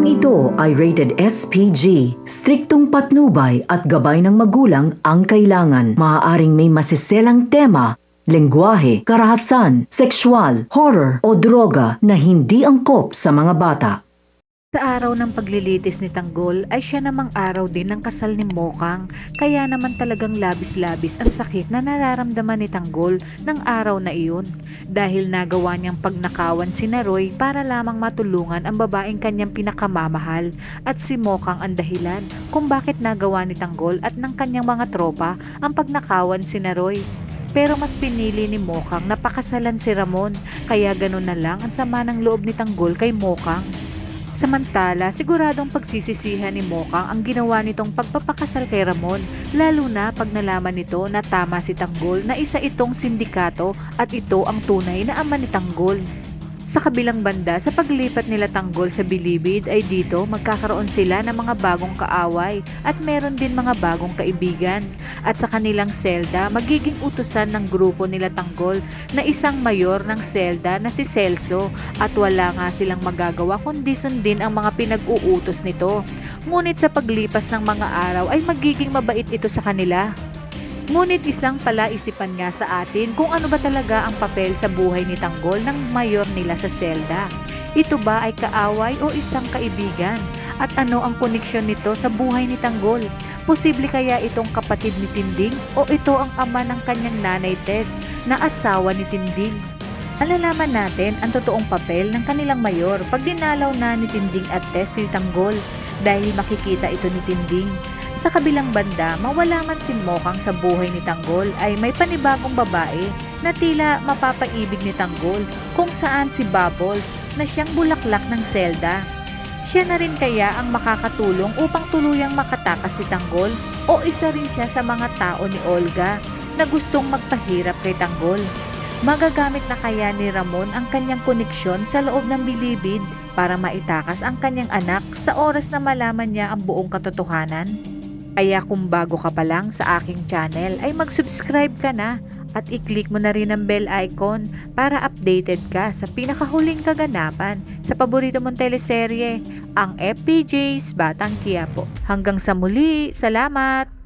ito ay rated SPG. Striktong patnubay at gabay ng magulang ang kailangan. Maaaring may masiselang tema, lengguwahe, karahasan, sexual, horror o droga na hindi angkop sa mga bata. Sa araw ng paglilitis ni Tanggol ay siya namang araw din ng kasal ni Mokang, kaya naman talagang labis-labis ang sakit na nararamdaman ni Tanggol ng araw na iyon dahil nagawa niyang pagnakawan si Naroy para lamang matulungan ang babaeng kanyang pinakamamahal at si Mokang ang dahilan kung bakit nagawa ni Tanggol at ng kanyang mga tropa ang pagnakawan si Naroy. Pero mas pinili ni Mokang na pakasalan si Ramon, kaya ganun na lang ang sama ng loob ni Tanggol kay Mokang. Samantala, siguradong pagsisisihan ni Mokang ang ginawa nitong pagpapakasal kay Ramon, lalo na pag nalaman nito na tama si Tanggol na isa itong sindikato at ito ang tunay na ama ni Tanggol. Sa kabilang banda, sa paglipat nila Tanggol sa Bilibid ay dito magkakaroon sila ng mga bagong kaaway at meron din mga bagong kaibigan. At sa kanilang selda, magiging utusan ng grupo nila Tanggol na isang mayor ng selda na si Celso at wala nga silang magagawa kundi sundin ang mga pinag-uutos nito. Ngunit sa paglipas ng mga araw ay magiging mabait ito sa kanila. Ngunit isang palaisipan nga sa atin kung ano ba talaga ang papel sa buhay ni Tanggol ng mayor nila sa selda. Ito ba ay kaaway o isang kaibigan? At ano ang koneksyon nito sa buhay ni Tanggol? Posible kaya itong kapatid ni Tinding o ito ang ama ng kanyang nanay Tess na asawa ni Tinding? Malalaman natin ang totoong papel ng kanilang mayor pag dinalaw na ni Tinding at Tess si Tanggol dahil makikita ito ni Tinding. Sa kabilang banda, mawala man si Mokang sa buhay ni Tanggol ay may panibagong babae na tila mapapaibig ni Tanggol kung saan si Bubbles na siyang bulaklak ng selda. Siya na rin kaya ang makakatulong upang tuluyang makatakas si Tanggol o isa rin siya sa mga tao ni Olga na gustong magpahirap kay Tanggol? Magagamit na kaya ni Ramon ang kanyang koneksyon sa loob ng Bilibid para maitakas ang kanyang anak sa oras na malaman niya ang buong katotohanan? Kaya kung bago ka pa lang sa aking channel ay mag-subscribe ka na at i-click mo na rin ang bell icon para updated ka sa pinakahuling kaganapan sa paborito mong teleserye, ang FPJ's Batang Quiapo. Hanggang sa muli, salamat!